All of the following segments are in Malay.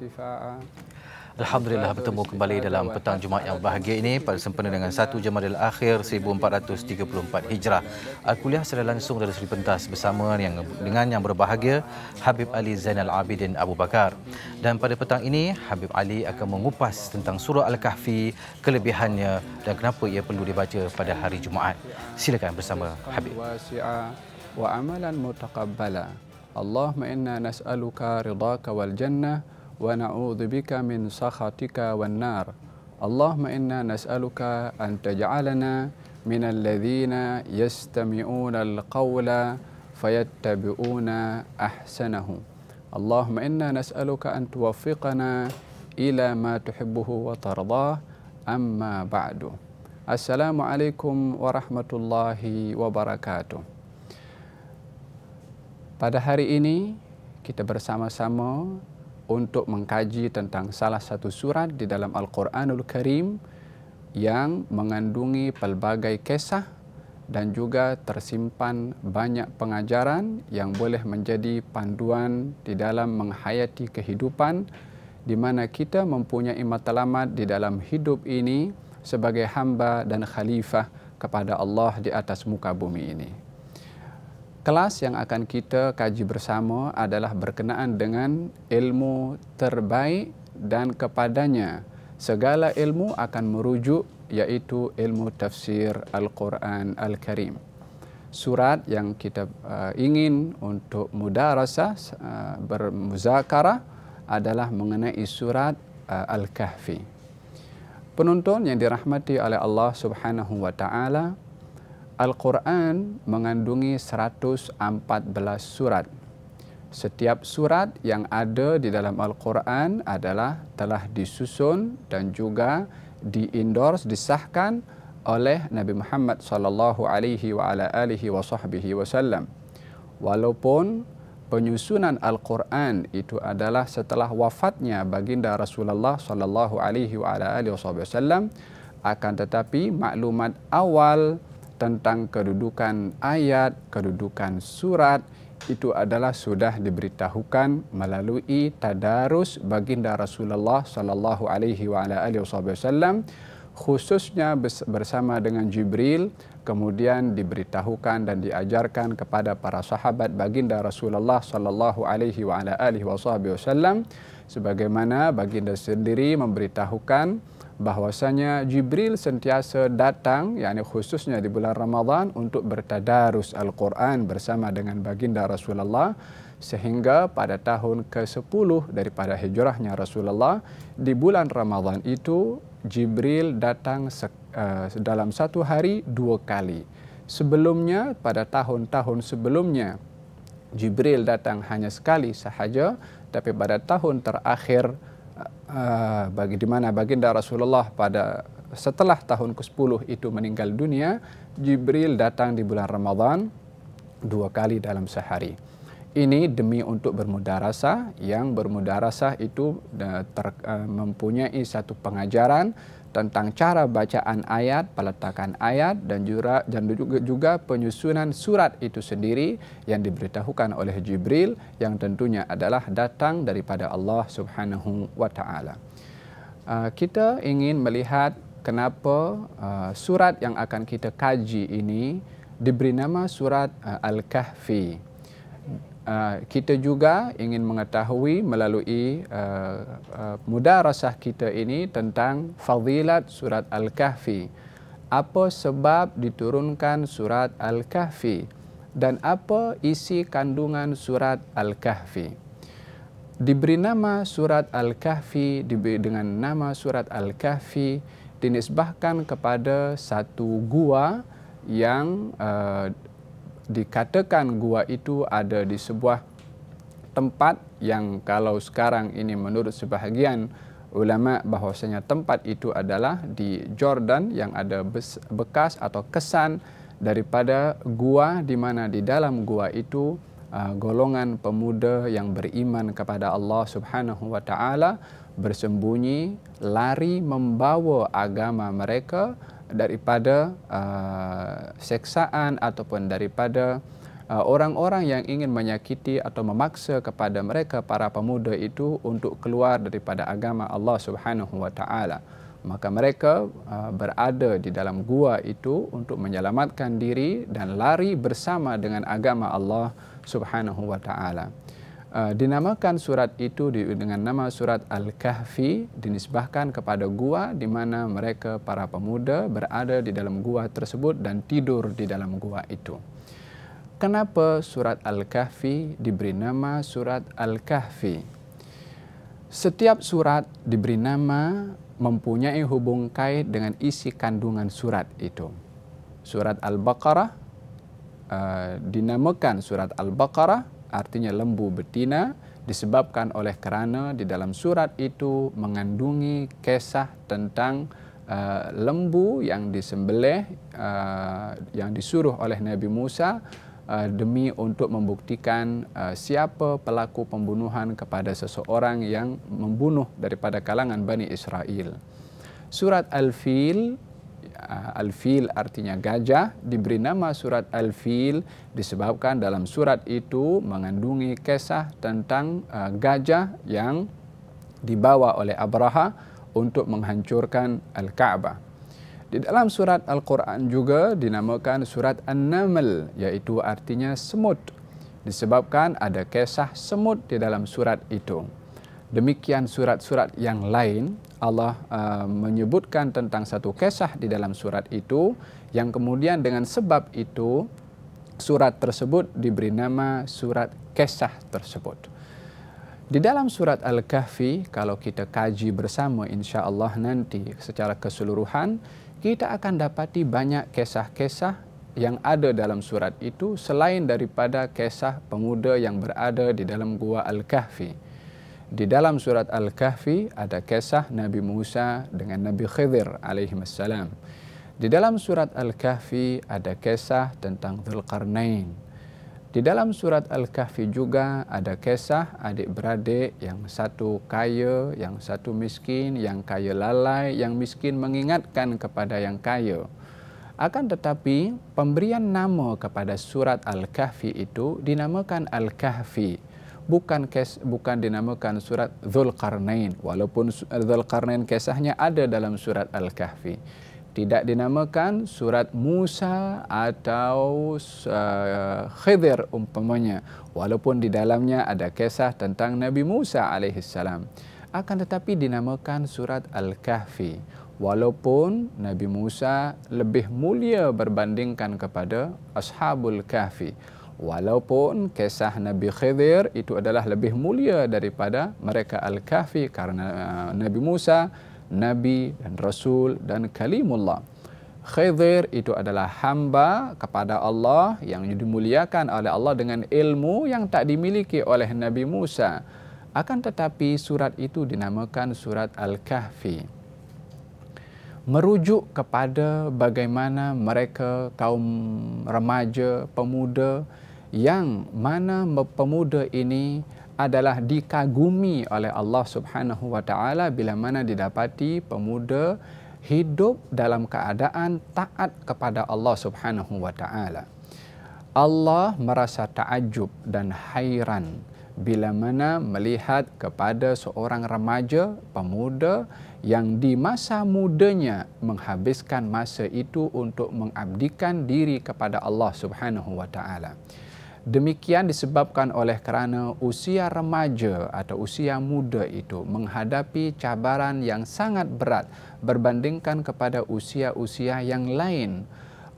ارتفاعا. Alhamdulillah bertemu kembali dalam petang Jumaat yang bahagia ini pada sempena dengan 1 Jamadil Akhir 1434 Hijrah. Kuliah secara langsung dari Seri Pentas bersama dengan yang berbahagia Habib Ali Zainal Abidin Abu Bakar. Dan pada petang ini Habib Ali akan mengupas tentang surah Al-Kahfi, kelebihannya dan kenapa ia perlu dibaca pada hari Jumaat. Silakan bersama Habib. Wa amalan mutaqabbala. Allahumma inna nas'aluka ridhaka wal jannah wa na'udzu bika min sakhatika wan nar. Allahumma inna nas'aluka an taj'alana minal ladzina yastami'una al-qawla fayattabi'una ahsanahu. Allahumma inna nas'aluka an tuwaffiqana ila ma tuhibbuhu wa tardah. Amma ba'du. Assalamualaikum warahmatullahi wabarakatuh. Pada hari ini kita bersama-sama untuk mengkaji tentang salah satu surat di dalam Al-Quranul Karim yang mengandungi pelbagai kisah dan juga tersimpan banyak pengajaran yang boleh menjadi panduan di dalam menghayati kehidupan, di mana kita mempunyai matlamat di dalam hidup ini sebagai hamba dan khalifah kepada Allah di atas muka bumi ini. Kelas yang akan kita kaji bersama adalah berkenaan dengan ilmu terbaik dan kepadanya segala ilmu akan merujuk, yaitu ilmu tafsir Al-Quran Al-Karim. Surat yang kita ingin untuk mudarasah, bermuzakarah adalah mengenai surat Al-Kahfi. Penonton yang dirahmati oleh Allah Subhanahu wa Ta'ala, Al-Quran mengandungi 114 surat. Setiap surat yang ada di dalam Al-Quran adalah telah disusun dan juga di-endorse, disahkan oleh Nabi Muhammad sallallahu alaihi wa ala alihi wa sahbihi wasallam. Walaupun penyusunan Al-Quran itu adalah setelah wafatnya baginda Rasulullah sallallahu alaihi wa ala alihi wasallam, akan tetapi maklumat awal tentang kedudukan ayat, kedudukan surat itu adalah sudah diberitahukan melalui tadarus baginda Rasulullah sallallahu alaihi wa ala alihi wasallam, khususnya bersama dengan Jibril, kemudian diberitahukan dan diajarkan kepada para sahabat baginda Rasulullah sallallahu alaihi wa ala alihi wasallam, sebagaimana baginda sendiri memberitahukan bahwasanya Jibril sentiasa datang, yakni khususnya di bulan Ramadan, untuk bertadarus Al-Quran bersama dengan baginda Rasulullah, sehingga pada tahun ke-10 daripada hijrahnya Rasulullah, di bulan Ramadan itu Jibril datang dalam satu hari 2 kali. Sebelumnya, pada tahun-tahun sebelumnya, Jibril datang hanya sekali sahaja, tapi pada tahun terakhir di mana baginda Rasulullah pada setelah tahun ke-10 itu meninggal dunia, Jibril datang di bulan Ramadan 2 kali dalam sehari. Ini demi untuk bermudarasah, yang bermudarasah itu mempunyai satu pengajaran tentang cara bacaan ayat, peletakan ayat, dan juga penyusunan surat itu sendiri yang diberitahukan oleh Jibril, yang tentunya adalah datang daripada Allah Subhanahu wa Ta'ala. Kita ingin melihat kenapa surat yang akan kita kaji ini diberi nama surat Al-Kahfi. Kita juga ingin mengetahui melalui mudarasah kita ini tentang fadilat surat Al-Kahfi. Apa sebab diturunkan surat Al-Kahfi dan apa isi kandungan surat Al-Kahfi. Diberi nama surat Al-Kahfi dengan nama surat Al-Kahfi dinisbahkan kepada satu gua yang dikatakan gua itu ada di sebuah tempat yang kalau sekarang ini menurut sebahagian ulama bahwasanya tempat itu adalah di Jordan, yang ada bekas atau kesan daripada gua, di mana di dalam gua itu golongan pemuda yang beriman kepada Allah Subhanahu wa Ta'ala bersembunyi, lari membawa agama mereka daripada seksaan ataupun daripada orang-orang yang ingin menyakiti atau memaksa kepada mereka para pemuda itu untuk keluar daripada agama Allah Subhanahu wa taala. Maka mereka berada di dalam gua itu untuk menyelamatkan diri dan lari bersama dengan agama Allah Subhanahu wa taala. Dinamakan surat itu dengan nama surat Al-Kahfi, dinisbahkan kepada gua di mana mereka para pemuda berada di dalam gua tersebut dan tidur di dalam gua itu. Kenapa surat Al-Kahfi diberi nama surat Al-Kahfi? Setiap surat diberi nama mempunyai hubung kait dengan isi kandungan surat itu. Surat Al-Baqarah dinamakan surat Al-Baqarah, artinya lembu betina, disebabkan oleh kerana di dalam surat itu mengandungi kisah tentang lembu yang disembelih, yang disuruh oleh Nabi Musa demi untuk membuktikan siapa pelaku pembunuhan kepada seseorang yang membunuh daripada kalangan Bani Israel. Surat Al-Fil, Al-Fil artinya gajah, diberi nama surat Al-Fil disebabkan dalam surat itu mengandungi kisah tentang gajah yang dibawa oleh Abraha untuk menghancurkan Al-Ka'bah. Di dalam surat Al-Quran juga dinamakan surat An-Naml, iaitu artinya semut, disebabkan ada kisah semut di dalam surat itu. Demikian surat-surat yang lain, Allah menyebutkan tentang satu kisah di dalam surat itu, yang kemudian dengan sebab itu surat tersebut diberi nama surat kisah tersebut. Di dalam surat Al-Kahfi, kalau kita kaji bersama insya-Allah nanti secara keseluruhan, kita akan dapati banyak kisah-kisah yang ada dalam surat itu selain daripada kisah pemuda yang berada di dalam gua Al-Kahfi. Di dalam surat Al-Kahfi ada kisah Nabi Musa dengan Nabi Khidir alaihissalam. Di dalam surat Al-Kahfi ada kisah tentang Dzulqarnain. Di dalam surat Al-Kahfi juga ada kisah adik-beradik, yang satu kaya, yang satu miskin, yang kaya lalai, yang miskin mengingatkan kepada yang kaya. Akan tetapi pemberian nama kepada surat Al-Kahfi itu dinamakan Al-Kahfi. Bukan dinamakan surat Dzulqarnain, walaupun Dzulqarnain kisahnya ada dalam surat Al-Kahfi. Tidak dinamakan surat Musa atau Khidir umpamanya, walaupun di dalamnya ada kisah tentang Nabi Musa alaihissalam. Akan tetapi dinamakan surat Al-Kahfi, walaupun Nabi Musa lebih mulia berbandingkan kepada Ashabul Kahfi. Walaupun kisah Nabi Khidir itu adalah lebih mulia daripada mereka Al-Kahfi, karena Nabi Musa Nabi dan Rasul dan Kalimullah. Khidir itu adalah hamba kepada Allah yang dimuliakan oleh Allah dengan ilmu yang tak dimiliki oleh Nabi Musa. Akan tetapi surat itu dinamakan surat Al-Kahfi, merujuk kepada bagaimana mereka kaum remaja, pemuda, yang mana pemuda ini adalah dikagumi oleh Allah Subhanahu wa taala bila mana didapati pemuda hidup dalam keadaan taat kepada Allah Subhanahu wa taala. Allah merasa takjub dan hairan bila mana melihat kepada seorang remaja, pemuda yang di masa mudanya menghabiskan masa itu untuk mengabdikan diri kepada Allah Subhanahu wa taala. Demikian disebabkan oleh kerana usia remaja atau usia muda itu menghadapi cabaran yang sangat berat berbandingkan kepada usia-usia yang lain.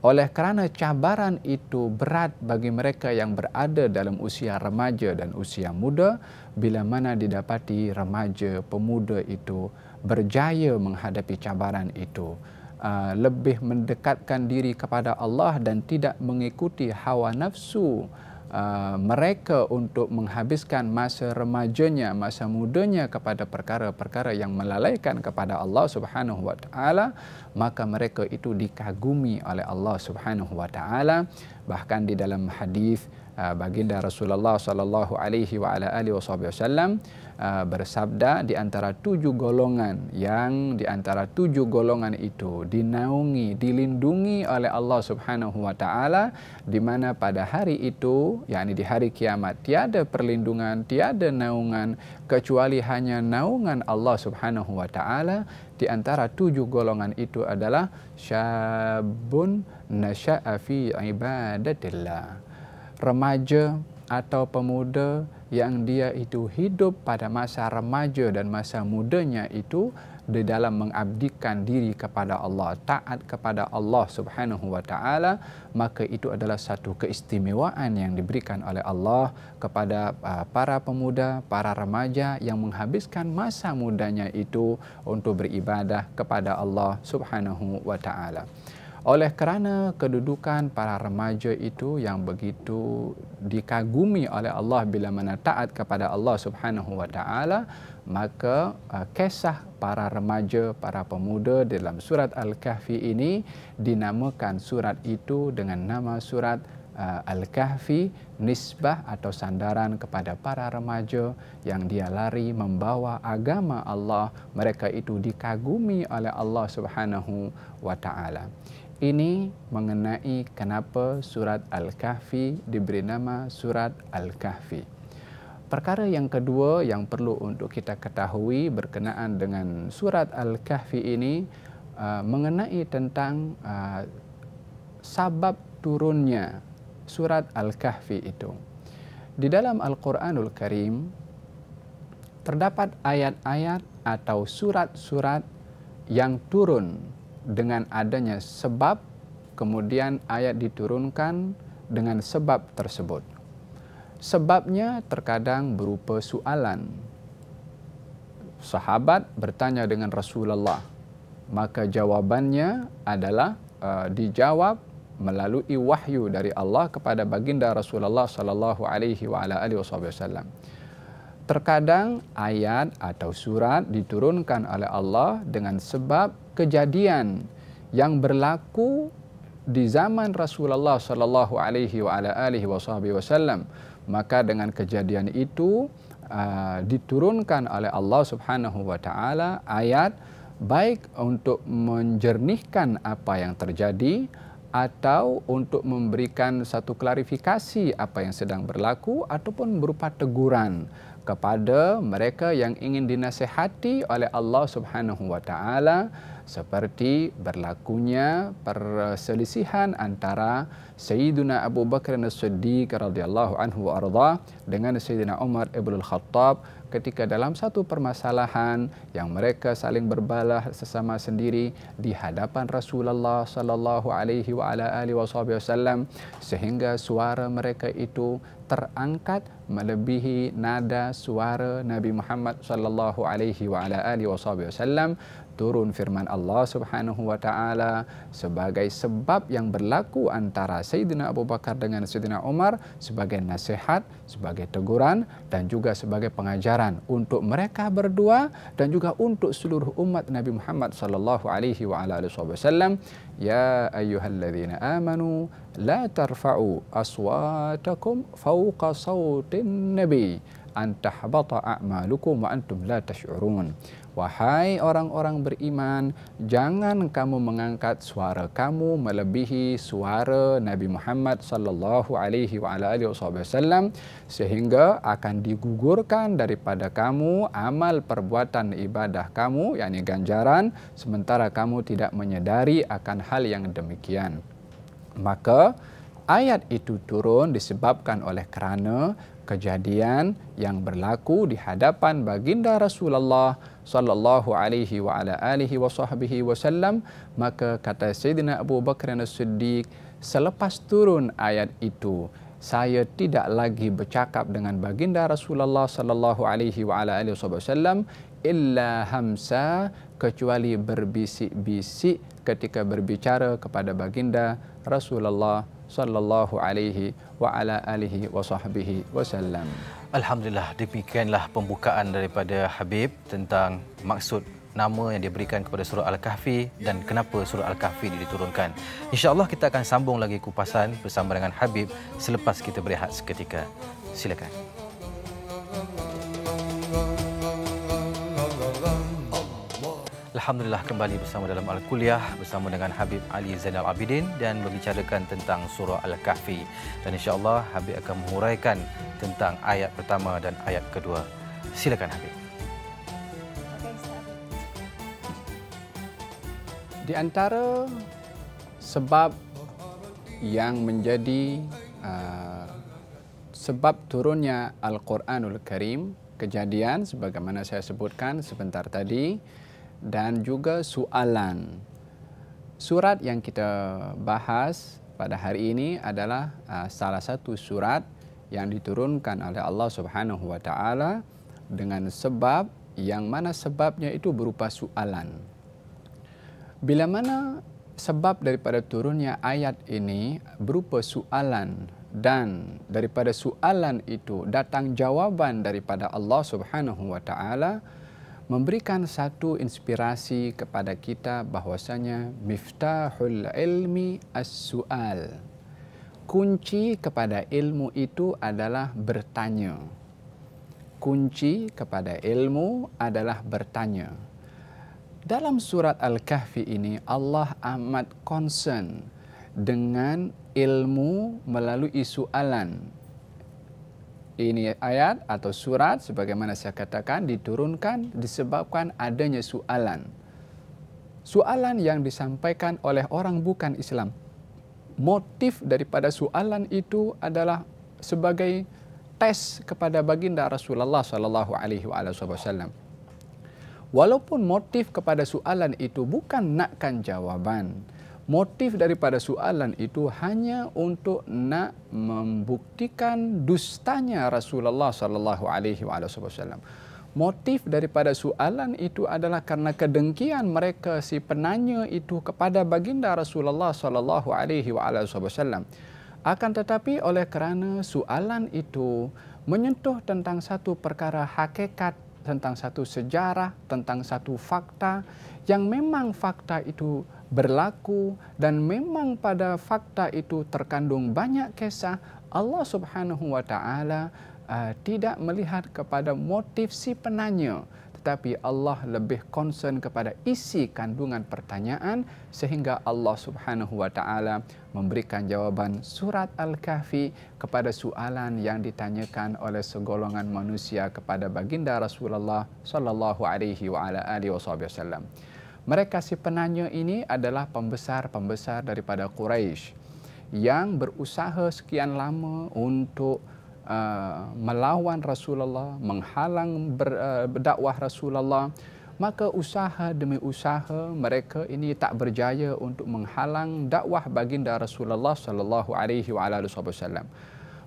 Oleh kerana cabaran itu berat bagi mereka yang berada dalam usia remaja dan usia muda, bila mana didapati remaja pemuda itu berjaya menghadapi cabaran itu, lebih mendekatkan diri kepada Allah dan tidak mengikuti hawa nafsu mereka untuk menghabiskan masa remajanya, masa mudanya kepada perkara-perkara yang melalaikan kepada Allah Subhanahu wa taala, maka mereka itu dikagumi oleh Allah Subhanahu wa taala. Bahkan di dalam hadis baginda Rasulullah sallallahu alaihi wasallam bersabda, di antara 7 golongan yang di antara 7 golongan itu dinaungi, dilindungi oleh Allah Subhanahu wa taala, di mana pada hari itu, yakni di hari kiamat, tiada perlindungan, tiada naungan kecuali hanya naungan Allah Subhanahu wa taala. Di antara 7 golongan itu adalah syabun nasya'a fi ibadatillah, remaja atau pemuda yang dia itu hidup pada masa remaja dan masa mudanya itu di dalam mengabdikan diri kepada Allah, taat kepada Allah Subhanahu wa taala, maka itu adalah satu keistimewaan yang diberikan oleh Allah kepada para pemuda, para remaja yang menghabiskan masa mudanya itu untuk beribadah kepada Allah Subhanahu wa taala. Oleh kerana kedudukan para remaja itu yang begitu dikagumi oleh Allah bila mana taat kepada Allah Subhanahu wa taala, maka kisah para remaja, para pemuda dalam surat Al-Kahfi ini dinamakan surat itu dengan nama surat Al-Kahfi, nisbah atau sandaran kepada para remaja yang dia lari membawa agama Allah. Mereka itu dikagumi oleh Allah Subhanahu wa taala. Ini mengenai kenapa surat Al-Kahfi diberi nama surat Al-Kahfi. Perkara yang kedua yang perlu untuk kita ketahui berkenaan dengan surat Al-Kahfi ini mengenai tentang sabab turunnya surat Al-Kahfi itu. Di dalam Al-Quranul Karim terdapat ayat-ayat atau surat-surat yang turun dengan adanya sebab, kemudian ayat diturunkan dengan sebab tersebut. Sebabnya terkadang berupa soalan. Sahabat bertanya dengan Rasulullah, maka jawabannya adalah dijawab melalui wahyu dari Allah kepada baginda Rasulullah sallallahu alaihi wasallam. Terkadang ayat atau surat diturunkan oleh Allah dengan sebab kejadian yang berlaku di zaman Rasulullah sallallahu alaihi wasallam. Maka dengan kejadian itu diturunkan oleh Allah Subhanahu wa taala ayat baik untuk menjernihkan apa yang terjadi atau untuk memberikan satu klarifikasi apa yang sedang berlaku ataupun berupa teguran kepada mereka yang ingin dinasihati oleh Allah Subhanahu wa taala, seperti berlakunya perselisihan antara Sayyidina Abu Bakar As-Siddiq radhiyallahu anhu wa arda dengan Sayyidina Umar ibn al-Khattab ketika dalam satu permasalahan yang mereka saling berbalah sesama sendiri di hadapan Rasulullah sallallahu alaihi wasallam, sehingga suara mereka itu terangkat melebihi nada suara Nabi Muhammad sallallahu alaihi wasallam. Turun firman Allah Subhanahu wa taala sebagai sebab yang berlaku antara Sayyidina Abu Bakar dengan Sayyidina Umar, sebagai nasihat, sebagai teguran dan juga sebagai pengajaran untuk mereka berdua dan juga untuk seluruh umat Nabi Muhammad sallallahu alaihi wasallam. Ya ayyuhalladzina amanu la tarfa'u aswatakum fawqa sawtin nabi an tahbata a'malukum wa antum la tash'urun. Wahai orang-orang beriman, jangan kamu mengangkat suara kamu melebihi suara Nabi Muhammad sallallahu alaihi wasallam sehingga akan digugurkan daripada kamu amal perbuatan ibadah kamu, yakni ganjaran, sementara kamu tidak menyedari akan hal yang demikian. Maka ayat itu turun disebabkan oleh kerana kejadian yang berlaku di hadapan baginda Rasulullah sallallahu alaihi wasallam. Maka kata Sayyidina Abu Bakar As-Siddiq, selepas turun ayat itu, saya tidak lagi bercakap dengan baginda Rasulullah sallallahu alaihi wasallam illa hamsa, kecuali berbisik-bisik ketika berbicara kepada baginda Rasulullah sallallahu alaihi wasallam. Alhamdulillah, demikianlah pembukaan daripada Habib tentang maksud nama yang diberikan kepada surah Al-Kahfi dan kenapa surah Al-Kahfi diturunkan. InsyaAllah kita akan sambung lagi kupasan bersama dengan Habib selepas kita berehat seketika. Silakan. Alhamdulillah, kembali bersama dalam Al-Kuliah bersama dengan Habib Ali Zainal Abidin dan membicarakan tentang surah Al-Kahfi. Dan insya-Allah Habib akan menguraikan tentang ayat pertama dan ayat kedua. Silakan Habib. Di antara sebab yang menjadi sebab turunnya Al-Quranul Karim, kejadian sebagaimana saya sebutkan sebentar tadi, dan juga soalan. Surat yang kita bahas pada hari ini adalah salah satu surat yang diturunkan oleh Allah Subhanahu wa taala dengan sebab yang mana sebabnya itu berupa soalan. Bila mana sebab daripada turunnya ayat ini berupa soalan dan daripada soalan itu datang jawaban daripada Allah Subhanahu wa taala, memberikan satu inspirasi kepada kita bahwasanya miftahul ilmi as-su'al. Kunci kepada ilmu itu adalah bertanya. Kunci kepada ilmu adalah bertanya. Dalam surat Al-Kahfi ini Allah amat concern dengan ilmu melalui soalan. Ini ayat atau surat sebagaimana saya katakan diturunkan disebabkan adanya soalan. Soalan yang disampaikan oleh orang bukan Islam. Motif daripada soalan itu adalah sebagai tes kepada baginda Rasulullah sallallahu alaihi wasallam. Walaupun motif kepada soalan itu bukan nakkan jawaban, motif daripada soalan itu hanya untuk nak membuktikan dustanya Rasulullah sallallahu alaihi wasallam. Motif daripada soalan itu adalah karena kedengkian mereka si penanya itu kepada baginda Rasulullah sallallahu alaihi wasallam. Akan tetapi oleh kerana soalan itu menyentuh tentang satu perkara hakikat, tentang satu sejarah, tentang satu fakta yang memang fakta itu berlaku dan memang pada fakta itu terkandung banyak kisah, Allah Subhanahu wa taala tidak melihat kepada motif si penanya, tetapi Allah lebih concern kepada isi kandungan pertanyaan sehingga Allah Subhanahu wa taala memberikan jawaban surat Al-Kahfi kepada soalan yang ditanyakan oleh segolongan manusia kepada baginda Rasulullah sallallahu alaihi wasallam. Mereka si penanya ini adalah pembesar-pembesar daripada Quraisy yang berusaha sekian lama untuk melawan Rasulullah, menghalang berdakwah Rasulullah. Maka usaha demi usaha mereka ini tak berjaya untuk menghalang dakwah baginda Rasulullah sallallahu alaihi wasallam.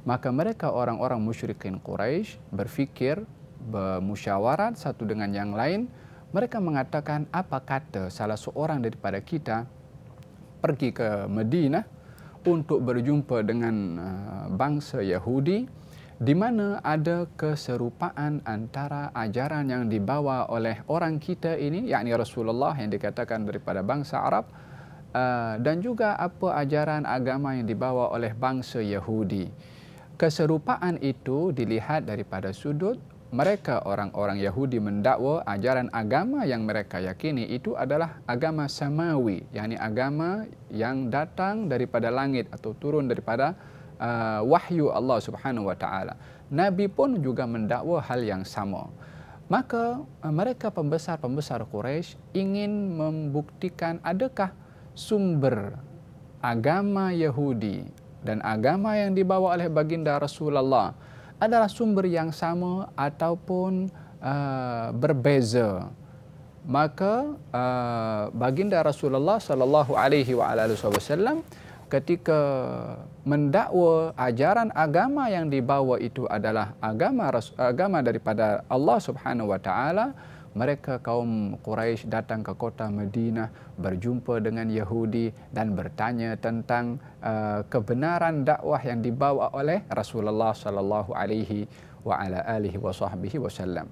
Maka mereka orang-orang musyrikin Quraisy berfikir, bermusyawarat satu dengan yang lain. Mereka mengatakan, apa kata salah seorang daripada kita pergi ke Madinah untuk berjumpa dengan bangsa Yahudi di mana ada keserupaan antara ajaran yang dibawa oleh orang kita ini, yakni Rasulullah yang dikatakan daripada bangsa Arab, dan juga apa ajaran agama yang dibawa oleh bangsa Yahudi. Keserupaan itu dilihat daripada sudut mereka orang-orang Yahudi mendakwa ajaran agama yang mereka yakini itu adalah agama samawi, yakni agama yang datang daripada langit atau turun daripada wahyu Allah Subhanahu wa taala. Nabi pun juga mendakwa hal yang sama. Maka mereka pembesar-pembesar Quraisy ingin membuktikan adakah sumber agama Yahudi dan agama yang dibawa oleh baginda Rasulullah adalah sumber yang sama ataupun berbeza. Maka baginda Rasulullah sallallahu alaihi wasallam ketika mendakwa ajaran agama yang dibawa itu adalah agama daripada Allah Subhanahu wa taala, mereka kaum Quraisy datang ke kota Madinah, berjumpa dengan Yahudi dan bertanya tentang kebenaran dakwah yang dibawa oleh Rasulullah sallallahu alaihi wasallam.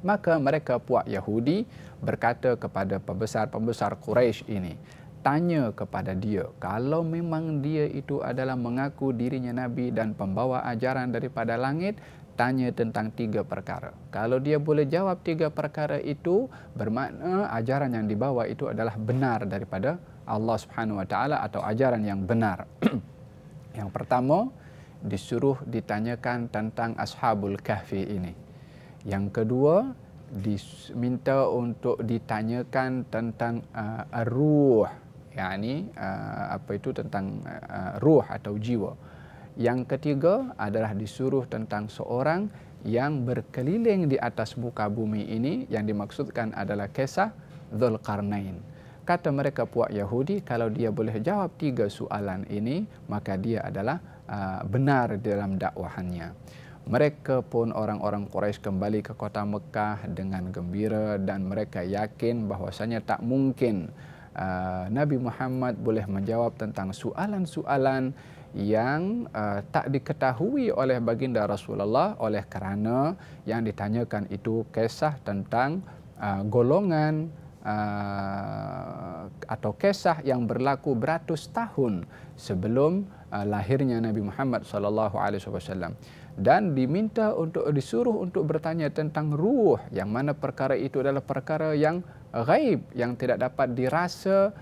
Maka mereka puak Yahudi berkata kepada pembesar-pembesar Quraisy ini, tanya kepada dia, kalau memang dia itu adalah mengaku dirinya Nabi dan pembawa ajaran daripada langit, tanya tentang 3 perkara. Kalau dia boleh jawab 3 perkara itu, bermakna ajaran yang dibawa itu adalah benar daripada Allah Subhanahu Wa Taala atau ajaran yang benar. Yang pertama, disuruh ditanyakan tentang Ashabul Kahfi ini. Yang kedua, diminta untuk ditanyakan tentang ruh, yakni apa itu tentang ruh atau jiwa. Yang ketiga adalah disuruh tentang seorang yang berkeliling di atas muka bumi ini, yang dimaksudkan adalah kisah Dzulqarnain. Kata mereka puak Yahudi, kalau dia boleh jawab 3 soalan ini, maka dia adalah benar dalam dakwahannya. Mereka pun orang-orang Quraisy kembali ke kota Mekah dengan gembira dan mereka yakin bahwasanya tak mungkin Nabi Muhammad boleh menjawab tentang soalan-soalan yang tak diketahui oleh baginda Rasulullah, oleh kerana yang ditanyakan itu kisah tentang golongan atau kisah yang berlaku beratus tahun sebelum lahirnya Nabi Muhammad SAW. Dan diminta untuk disuruh untuk bertanya tentang ruh, yang mana perkara itu adalah perkara yang ghaib, yang tidak dapat dirasa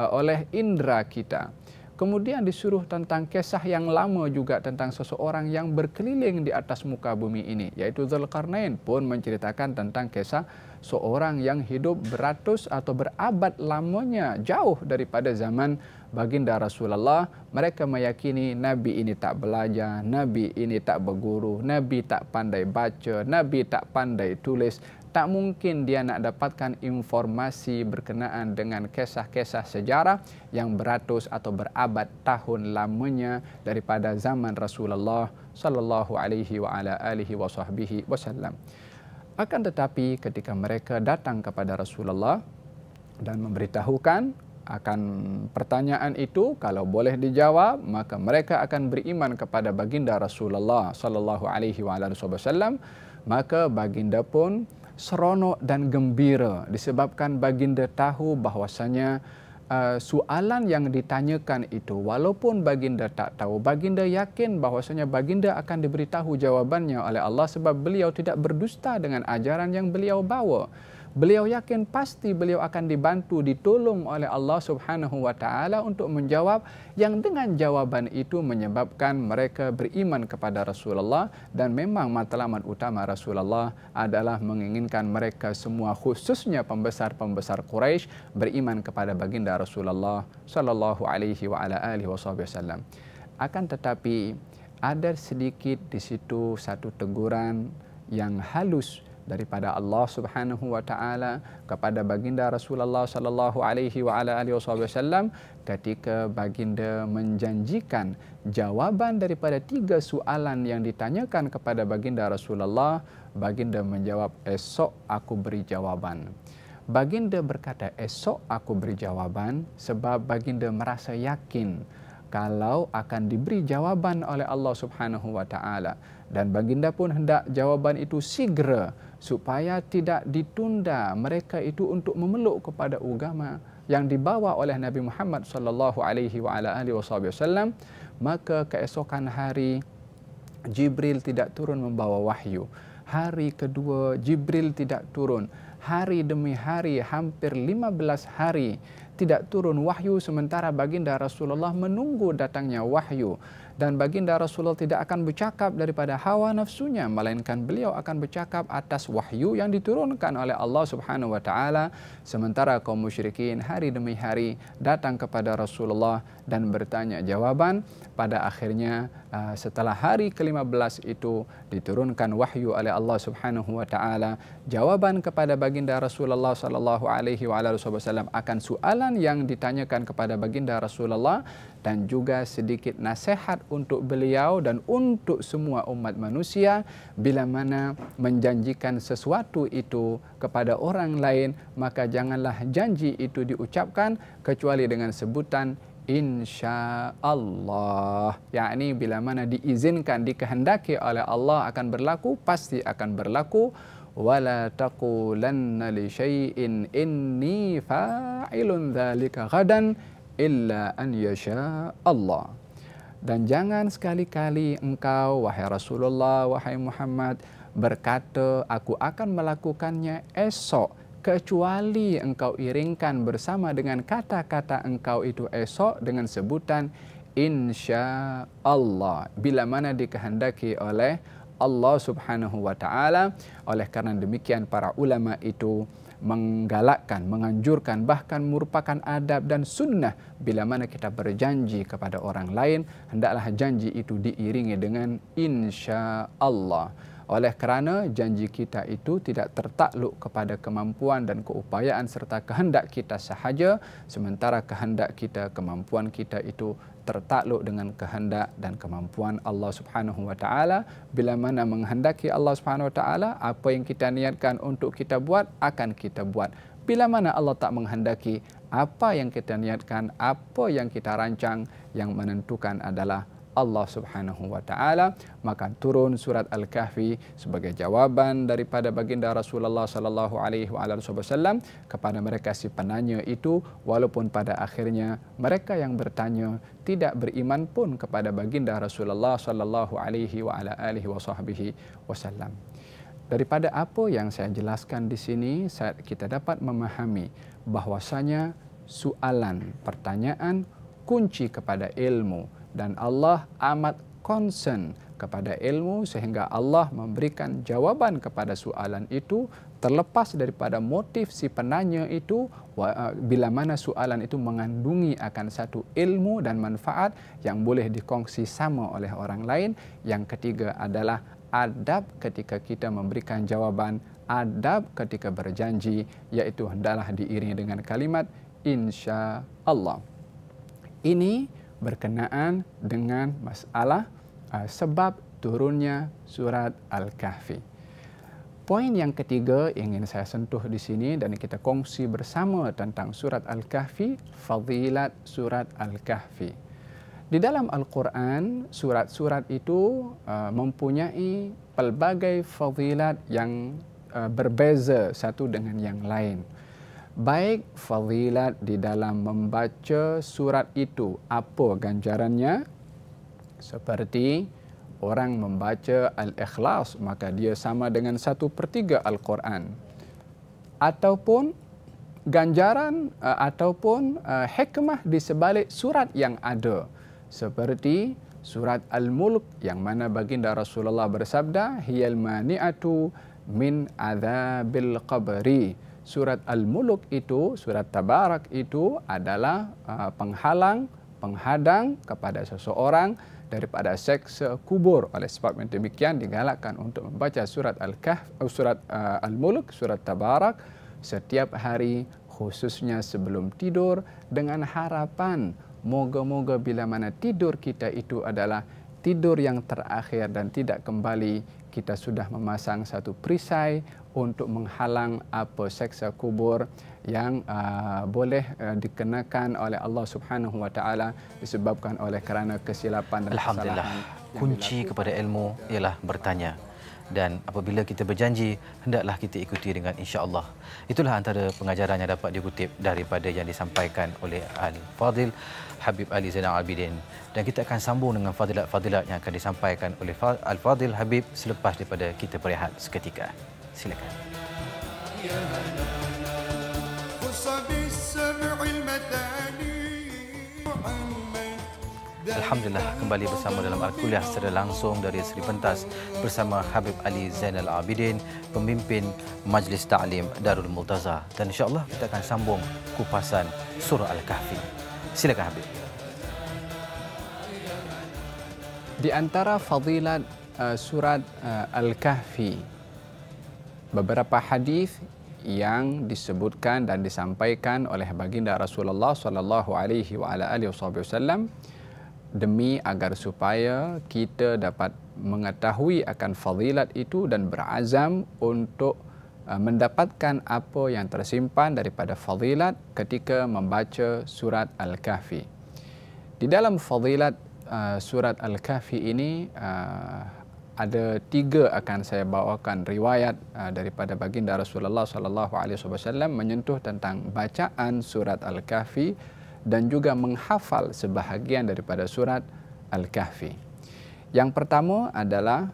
oleh indera kita. Kemudian disuruh tentang kisah yang lama juga tentang seseorang yang berkeliling di atas muka bumi ini, yaitu Dzulqarnain pun menceritakan tentang kisah seorang yang hidup beratus atau berabad lamanya, jauh daripada zaman baginda Rasulullah. Mereka meyakini Nabi ini tak belajar, Nabi ini tak berguru, Nabi tak pandai baca, Nabi tak pandai tulis. Tak mungkin dia nak dapatkan informasi berkenaan dengan kisah-kisah sejarah yang beratus atau berabad tahun lamanya daripada zaman Rasulullah sallallahu alaihi wa ala alihi wa sahbihi wasallam. Akan tetapi ketika mereka datang kepada Rasulullah dan memberitahukan akan pertanyaan itu, kalau boleh dijawab, maka mereka akan beriman kepada baginda Rasulullah sallallahu alaihi wa ala alihi wasallam. Maka baginda pun seronok dan gembira disebabkan baginda tahu bahwasanya soalan yang ditanyakan itu, walaupun baginda tak tahu, baginda yakin bahwasanya baginda akan diberitahu jawabannya oleh Allah sebab beliau tidak berdusta dengan ajaran yang beliau bawa. Beliau yakin pasti beliau akan dibantu, ditolong oleh Allah Subhanahu Wa Taala untuk menjawab, yang dengan jawaban itu menyebabkan mereka beriman kepada Rasulullah. Dan memang matlamat utama Rasulullah adalah menginginkan mereka semua, khususnya pembesar-pembesar Quraisy, beriman kepada baginda Rasulullah sallallahu alaihi wa ala alihi wasallam. Akan tetapi ada sedikit di situ satu teguran yang halus daripada Allah Subhanahu Wa Taala kepada baginda Rasulullah sallallahu alaihi wa ala alihi wasallam ketika baginda menjanjikan jawaban daripada 3 soalan yang ditanyakan kepada baginda Rasulullah. Baginda menjawab, esok aku beri jawaban. Baginda berkata esok aku beri jawaban sebab baginda merasa yakin kalau akan diberi jawaban oleh Allah Subhanahu Wa Taala, dan baginda pun hendak jawaban itu segera supaya tidak ditunda mereka itu untuk memeluk kepada agama yang dibawa oleh Nabi Muhammad sallallahu alaihi wa ala alihi wasallam. Maka keesokan hari Jibril tidak turun membawa wahyu. Hari kedua Jibril tidak turun. Hari demi hari, hampir 15 hari tidak turun wahyu, sementara baginda Rasulullah menunggu datangnya wahyu. Dan baginda Rasulullah tidak akan bercakap daripada hawa nafsunya, melainkan beliau akan bercakap atas wahyu yang diturunkan oleh Allah Subhanahu Wa Taala. Sementara kaum musyrikin hari demi hari datang kepada Rasulullah dan bertanya jawaban. Pada akhirnya setelah hari ke-15 itu diturunkan wahyu oleh Allah Subhanahu Wa Taala, jawaban kepada baginda Rasulullah sallallahu alaihi wasallam akan soalan yang ditanyakan kepada baginda Rasulullah, dan juga sedikit nasihat untuk beliau dan untuk semua umat manusia. Bila mana menjanjikan sesuatu itu kepada orang lain, maka janganlah janji itu diucapkan kecuali dengan sebutan insya-Allah. Yakni bila mana diizinkan, dikehendaki oleh Allah akan berlaku, pasti akan berlaku. wala taqulanna li syai'in inni fa'ilun dzalika ghadan illa an yasha Allah. Dan jangan sekali-kali engkau, wahai Rasulullah, wahai Muhammad, berkata, aku akan melakukannya esok, kecuali engkau iringkan bersama dengan kata-kata engkau itu esok dengan sebutan insya Allah, bila mana dikehendaki oleh Allah Subhanahu wa taala. Oleh karena demikian para ulama itu menggalakkan, menganjurkan, bahkan merupakan adab dan sunnah bila mana kita berjanji kepada orang lain, hendaklah janji itu diiringi dengan insya Allah. Oleh kerana janji kita itu tidak tertakluk kepada kemampuan dan keupayaan serta kehendak kita sahaja, sementara kehendak kita, kemampuan kita itu tertakluk dengan kehendak dan kemampuan Allah Subhanahu wa taala. Bila mana menghendaki Allah Subhanahu wa taala, apa yang kita niatkan untuk kita buat akan kita buat. Bila mana Allah tak menghendaki, apa yang kita niatkan, apa yang kita rancang, yang menentukan adalah Allah Subhanahu wa taala. Maka turun surat Al-Kahfi sebagai jawaban daripada baginda Rasulullah sallallahu alaihi wasallam kepada mereka si penanya itu, walaupun pada akhirnya mereka yang bertanya tidak beriman pun kepada baginda Rasulullah sallallahu alaihi wasallam. Daripada apa yang saya jelaskan di sini, kita dapat memahami bahwasanya soalan, pertanyaan kunci kepada ilmu. Dan Allah amat concern kepada ilmu sehingga Allah memberikan jawaban kepada soalan itu terlepas daripada motif si penanya itu, bila mana soalan itu mengandungi akan satu ilmu dan manfaat yang boleh dikongsi sama oleh orang lain. Yang ketiga adalah adab ketika kita memberikan jawaban, adab ketika berjanji, iaitu hendaklah diiringi dengan kalimat insya Allah. Ini berkenaan dengan masalah sebab turunnya surat Al-Kahfi. Poin yang ketiga ingin saya sentuh di sini dan kita kongsi bersama tentang surat Al-Kahfi, fadilat surat Al-Kahfi. Di dalam Al-Quran, surat-surat itu mempunyai pelbagai fadilat yang berbeza satu dengan yang lain. Baik fadilat di dalam membaca surat itu, apa ganjarannya? Seperti orang membaca Al-Ikhlas, maka dia sama dengan 1/3 Al-Quran. Ataupun ganjaran ataupun hikmah di sebalik surat yang ada. Seperti surat Al-Mulk yang mana baginda Rasulullah bersabda, hiyal mani'atu min adzabil qabri. Surat Al-Mulk itu, surat Tabarak itu adalah penghalang, penghadang kepada seseorang daripada seksa kubur. Oleh sebab yang demikian digalakkan untuk membaca surat Al-Mulk, surat Tabarak setiap hari, khususnya sebelum tidur, dengan harapan moga-moga bila mana tidur kita itu adalah tidur yang terakhir dan tidak kembali, kita sudah memasang satu perisai untuk menghalang apa seksa kubur yang boleh dikenakan oleh Allah Subhanahu wa taala disebabkan oleh kerana kesilapan dan Alhamdulillah. kesalahan. Kunci kepada ilmu ialah bertanya. Dan apabila kita berjanji, hendaklah kita ikuti dengan insya-Allah. Itulah antara pengajaran yang dapat dikutip daripada yang disampaikan oleh Al-Fadil Habib Ali Zainal Abidin. Dan kita akan sambung dengan fadilat-fadilat yang akan disampaikan oleh Al-Fadil Habib selepas daripada kita berehat seketika. Silakan. Alhamdulillah, kembali bersama dalam Al-Kuliah secara langsung dari Seri Pentas bersama Habib Ali Zainal Abidin, pemimpin Majlis Ta'lim Darul Multazah. Dan insya-Allah kita akan sambung kupasan surah Al-Kahfi. Silakan Habib. Di antara fadilat surat Al-Kahfi, beberapa hadis yang disebutkan dan disampaikan oleh baginda Rasulullah sallallahu alaihi wasallam demi agar supaya kita dapat mengetahui akan fadilat itu dan berazam untuk mendapatkan apa yang tersimpan daripada fadilat ketika membaca surat Al-Kahfi. Di dalam fadilat surat Al-Kahfi ini ada 3 akan saya bawakan riwayat daripada baginda Rasulullah sallallahu alaihi wasallam menyentuh tentang bacaan surat Al-Kahfi dan juga menghafal sebahagian daripada surat Al-Kahfi. Yang pertama adalah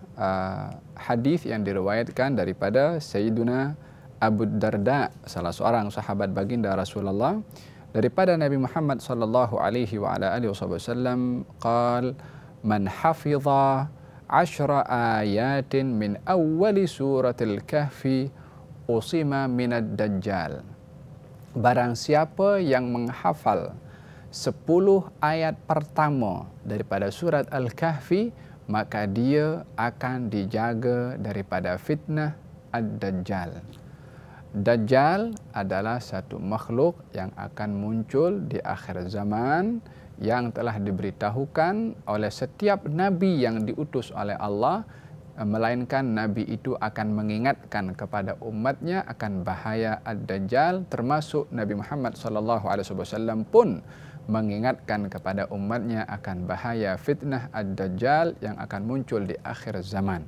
hadis yang diriwayatkan daripada Sayyiduna Abu Darda, salah seorang sahabat baginda Rasulullah, daripada Nabi Muhammad sallallahu alaihi wasallam qala man hafidha 10 ayatin min awwali suratil kahfi usima minad dajjal. Barang siapa yang menghafal 10 ayat pertama daripada surat Al-Kahfi, maka dia akan dijaga daripada fitnah ad-dajjal. Dajjal adalah satu makhluk yang akan muncul di akhir zaman, yang telah diberitahukan oleh setiap nabi yang diutus oleh Allah, melainkan nabi itu akan mengingatkan kepada umatnya akan bahaya ad-dajjal, termasuk Nabi Muhammad SAW pun mengingatkan kepada umatnya akan bahaya fitnah ad-dajjal yang akan muncul di akhir zaman.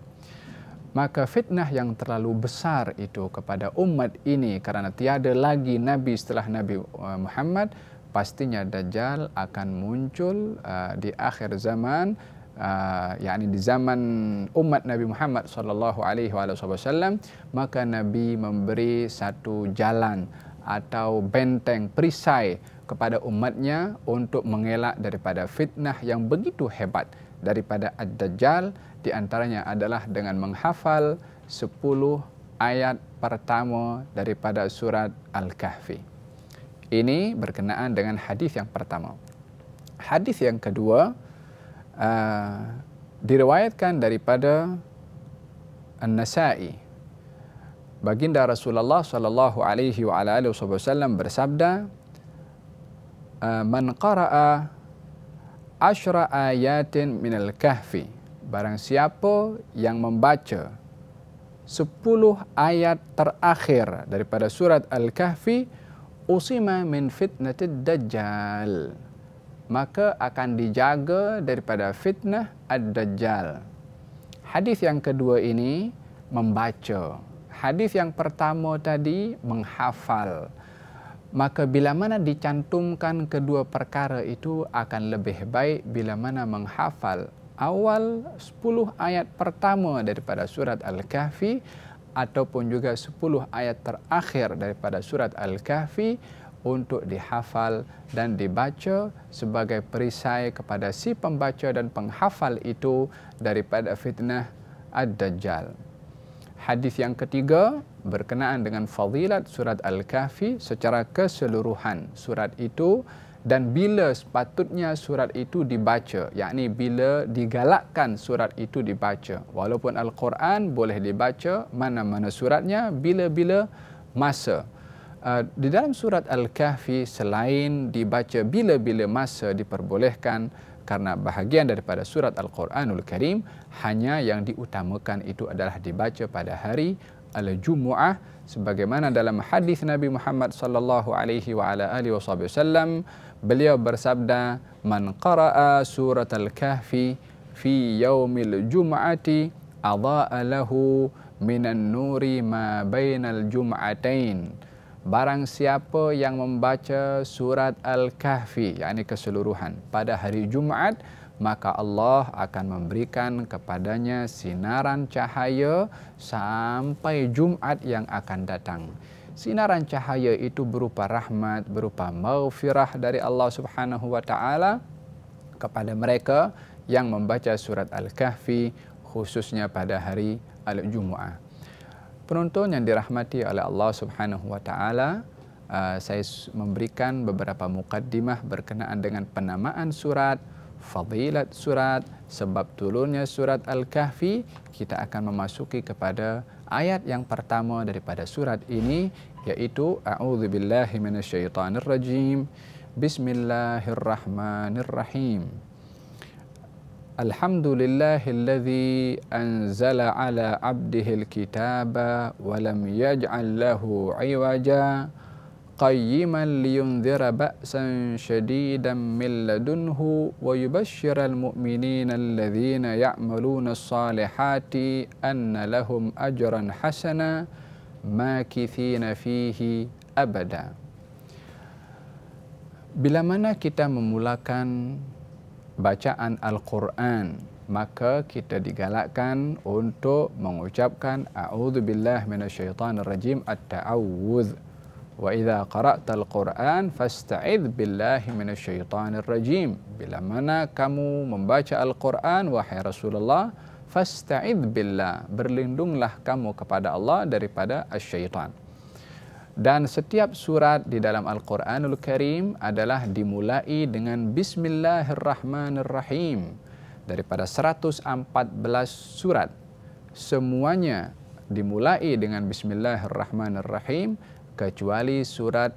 Maka fitnah yang terlalu besar itu kepada umat ini, karena tiada lagi nabi setelah Nabi Muhammad, pastinya Dajjal akan muncul di akhir zaman, yakni di zaman umat Nabi Muhammad sallallahu alaihi wasallam. Maka Nabi memberi satu jalan atau benteng perisai kepada umatnya untuk mengelak daripada fitnah yang begitu hebat daripada ad-Dajjal. Di antaranya adalah dengan menghafal 10 ayat pertama daripada surat Al-Kahfi. Ini berkenaan dengan hadis yang pertama. Hadis yang kedua diriwayatkan daripada An-Nasa'i. Baginda Rasulullah sallallahu alaihi wasallam bersabda, "Man qara'a 10 ayatin minal kahfi." Barang siapa yang membaca 10 ayat terakhir daripada surat Al-Kahfi, usima min fitnatid dajjal, maka akan dijaga daripada fitnah ad-dajjal. Hadis yang kedua ini membaca. Hadis yang pertama tadi menghafal. Maka bila mana dicantumkan kedua perkara itu akan lebih baik bila mana menghafal awal 10 ayat pertama daripada surat Al-Kahfi ataupun juga 10 ayat terakhir daripada surat Al-Kahfi untuk dihafal dan dibaca sebagai perisai kepada si pembaca dan penghafal itu daripada fitnah ad-Dajjal. Hadis yang ketiga berkenaan dengan fadilat surat Al-Kahfi secara keseluruhan surat itu dan bila sepatutnya surat itu dibaca, yakni bila digalakkan surat itu dibaca. Walaupun Al-Quran boleh dibaca mana-mana suratnya bila-bila masa. Di dalam surat Al-Kahfi selain dibaca bila-bila masa diperbolehkan, karena bahagian daripada surat Al-Quranul Karim hanya yang diutamakan itu adalah dibaca pada hari Al-Jumu'ah, sebagaimana dalam hadis Nabi Muhammad sallallahu alaihi wasallam beliau bersabda, "Man qara'a surat Al-Kahfi fi yaumil jum'ati adha'a lahu minan nuri ma bainal jum'atain." Barang siapa yang membaca surat Al-Kahfi, yakni keseluruhan, pada hari Jumaat, maka Allah akan memberikan kepadanya sinaran cahaya sampai Jumaat yang akan datang. Sinaran cahaya itu berupa rahmat, berupa maghfirah dari Allah Subhanahu wa taala kepada mereka yang membaca surat Al-Kahfi khususnya pada hari Al-Jumu'ah. Penonton yang dirahmati oleh Allah Subhanahu wa taala, saya memberikan beberapa mukaddimah berkenaan dengan penamaan surat, fadilat surat, sebab turunnya surat Al-Kahfi. Kita akan memasuki kepada ayat yang pertama daripada surat ini, yaitu a'udzubillahi minasyaitonirrajim. Bismillahirrahmanirrahim. Alhamdulillahilladzi anzala ala abdihil kitaba wa lam yaj'al lahu 'iwaja qayyiman liyundhira ba'san shadidan min ladunhu wa yubashshiral mu'minina alladhina ya'maluna as-salihati anna lahum ajran hasana makithina fihi abada. Bila mana kita memulakan bacaan Al-Quran, maka kita digalakkan untuk mengucapkan a'udzubillahi minasyaitonir rajim, at-ta'awudz. Wa idza qara'tal Qur'an fasta'idz billahi minasyaitonir rajim. Bila mana kamu membaca Al-Quran, wahai Rasulullah, fasta'idz billah, berlindunglah kamu kepada Allah daripada asyaitan. Dan setiap surat di dalam Al-Quranul Karim adalah dimulai dengan Bismillahirrahmanirrahim. Daripada 114 surat, semuanya dimulai dengan Bismillahirrahmanirrahim, kecuali surat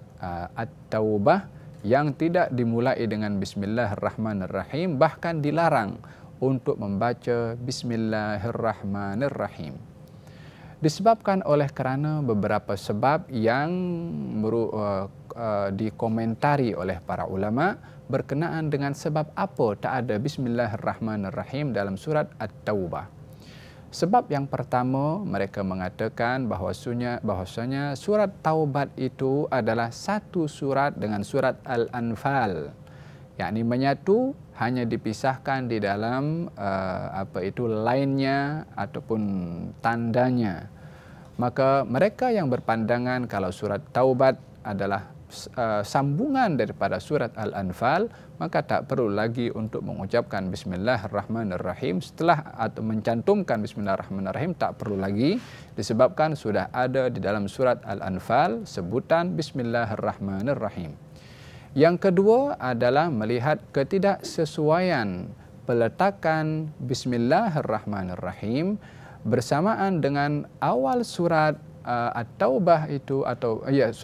At-Taubah yang tidak dimulai dengan Bismillahirrahmanirrahim, bahkan dilarang untuk membaca Bismillahirrahmanirrahim. Disebabkan oleh kerana beberapa sebab yang dikomentari oleh para ulama berkenaan dengan sebab apa tak ada Bismillahirrahmanirrahim dalam surat At-Taubah. Sebab yang pertama, mereka mengatakan bahwasanya surat Taubat itu adalah satu surat dengan surat Al-Anfal, yakni menyatu, hanya dipisahkan di dalam lainnya ataupun tandanya. Maka mereka yang berpandangan kalau surat Taubat adalah sambungan daripada surat Al-Anfal, maka tak perlu lagi untuk mengucapkan Bismillahirrahmanirrahim. Setelah atau mencantumkan Bismillahirrahmanirrahim, tak perlu lagi, disebabkan sudah ada di dalam surat Al-Anfal sebutan Bismillahirrahmanirrahim. Yang kedua adalah melihat ketidaksesuaian peletakan Bismillahirrahmanirrahim bersamaan dengan awal surat At-Taubah itu,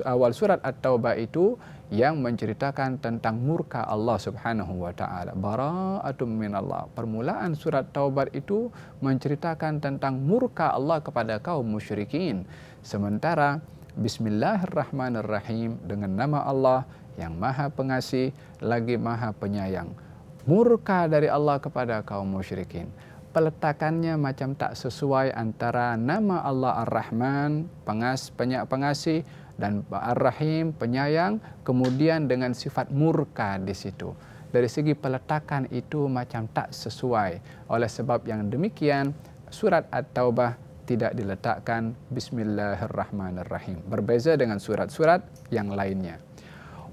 awal surat At-Taubah itu yang menceritakan tentang murka Allah Subhanahu wa taala. Bara'atum minallah. Permulaan surat Taubat itu menceritakan tentang murka Allah kepada kaum musyrikin. Sementara Bismillahirrahmanirrahim dengan nama Allah yang Maha Pengasih lagi Maha Penyayang. Murka dari Allah kepada kaum musyrikin. Peletakannya macam tak sesuai antara nama Allah Ar-Rahman, pengasih, dan Ar-Rahim, penyayang, kemudian dengan sifat murka di situ. Dari segi peletakan itu macam tak sesuai. Oleh sebab yang demikian, surat At-Taubah tidak diletakkan Bismillahirrahmanirrahim. Berbeza dengan surat-surat yang lainnya.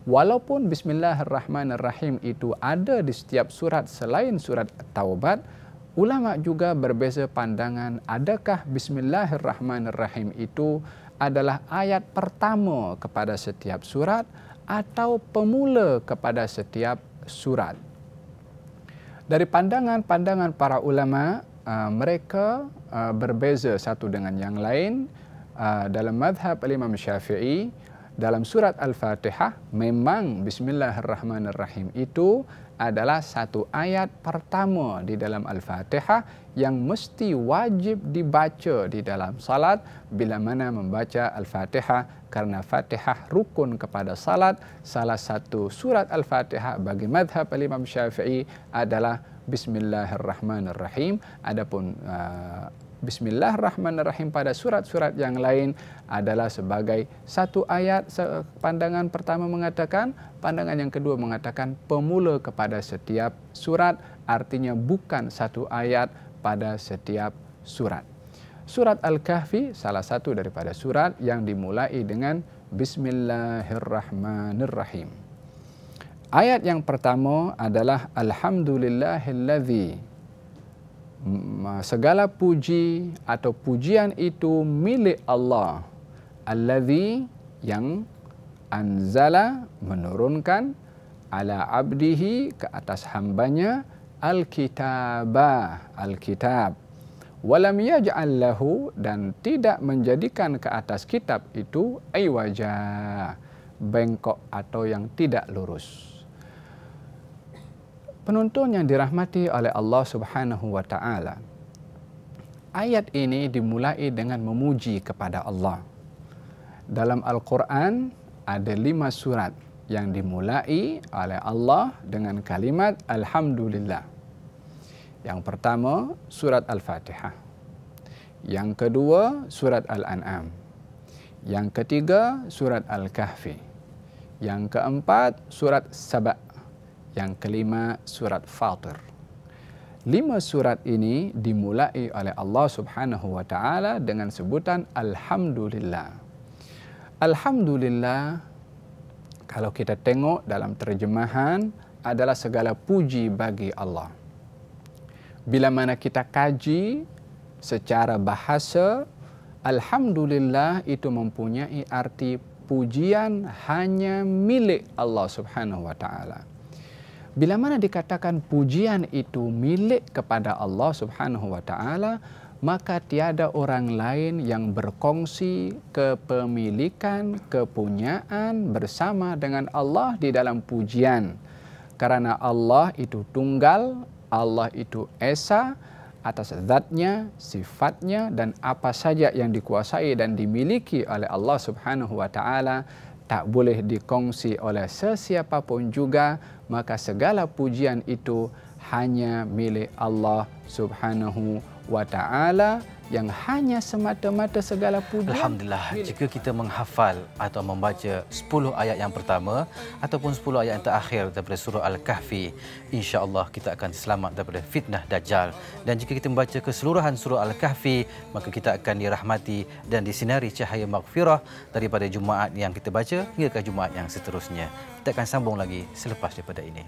Walaupun Bismillahirrahmanirrahim itu ada di setiap surat selain surat At-Taubat, ulama juga berbeza pandangan adakah Bismillahirrahmanirrahim itu adalah ayat pertama kepada setiap surat atau pemula kepada setiap surat. Dari pandangan-pandangan para ulama, mereka berbeza satu dengan yang lain. Dalam mazhab Imam Syafi'i, dalam surat Al-Fatihah memang Bismillahirrahmanirrahim itu adalah satu ayat pertama di dalam Al-Fatihah yang mesti wajib dibaca di dalam salat bila mana membaca Al-Fatihah, karena Fatihah rukun kepada salat. Salah satu surat Al-Fatihah bagi mazhab Imam Syafi'i adalah Bismillahirrahmanirrahim. Adapun Bismillahirrahmanirrahim pada surat-surat yang lain adalah sebagai satu ayat. Pandangan pertama mengatakan, pandangan yang kedua mengatakan pemula kepada setiap surat, artinya bukan satu ayat pada setiap surat. Surat Al-Kahfi salah satu daripada surat yang dimulai dengan Bismillahirrahmanirrahim. Ayat yang pertama adalah Alhamdulillahilladzi, segala puji atau pujian itu milik Allah. Alladzi, yang anzala, menurunkan, ala abdihi, ke atas hambanya, al-kitabah, al-kitab. Walam yaj'al lahu, dan tidak menjadikan ke atas kitab itu aywaja, bengkok atau yang tidak lurus. Penonton yang dirahmati oleh Allah Subhanahu wa taala, ayat ini dimulai dengan memuji kepada Allah. Dalam Al-Quran, ada 5 surat yang dimulai oleh Allah dengan kalimat Alhamdulillah. Yang pertama, surat Al-Fatihah. Yang kedua, surat Al-An'am. Yang ketiga, surat Al-Kahfi. Yang keempat, surat Saba. Yang kelima, surat Fatir. 5 surat ini dimulai oleh Allah Subhanahu wa taala dengan sebutan Alhamdulillah. Alhamdulillah, kalau kita tengok dalam terjemahan, adalah segala puji bagi Allah. Bila mana kita kaji secara bahasa, Alhamdulillah itu mempunyai arti pujian hanya milik Allah Subhanahu wa taala. Bila mana dikatakan pujian itu milik kepada Allah Subhanahu wa taala, maka tiada orang lain yang berkongsi kepemilikan, kepunyaan bersama dengan Allah di dalam pujian. Karena Allah itu tunggal, Allah itu esa atas zatnya, sifatnya, dan apa saja yang dikuasai dan dimiliki oleh Allah Subhanahu wa taala tak boleh dikongsi oleh sesiapa pun juga, maka segala pujian itu hanya milik Allah Subhanahu wa taala, yang hanya semata-mata segala pujian. Alhamdulillah, jika kita menghafal atau membaca 10 ayat yang pertama ataupun 10 ayat yang terakhir daripada surah Al-Kahfi, insya-Allah kita akan selamat daripada fitnah Dajjal. Dan jika kita membaca keseluruhan surah Al-Kahfi, maka kita akan dirahmati dan disinari cahaya maghfirah daripada Jumaat yang kita baca hingga ke Jumaat yang seterusnya. Kita akan sambung lagi selepas daripada ini.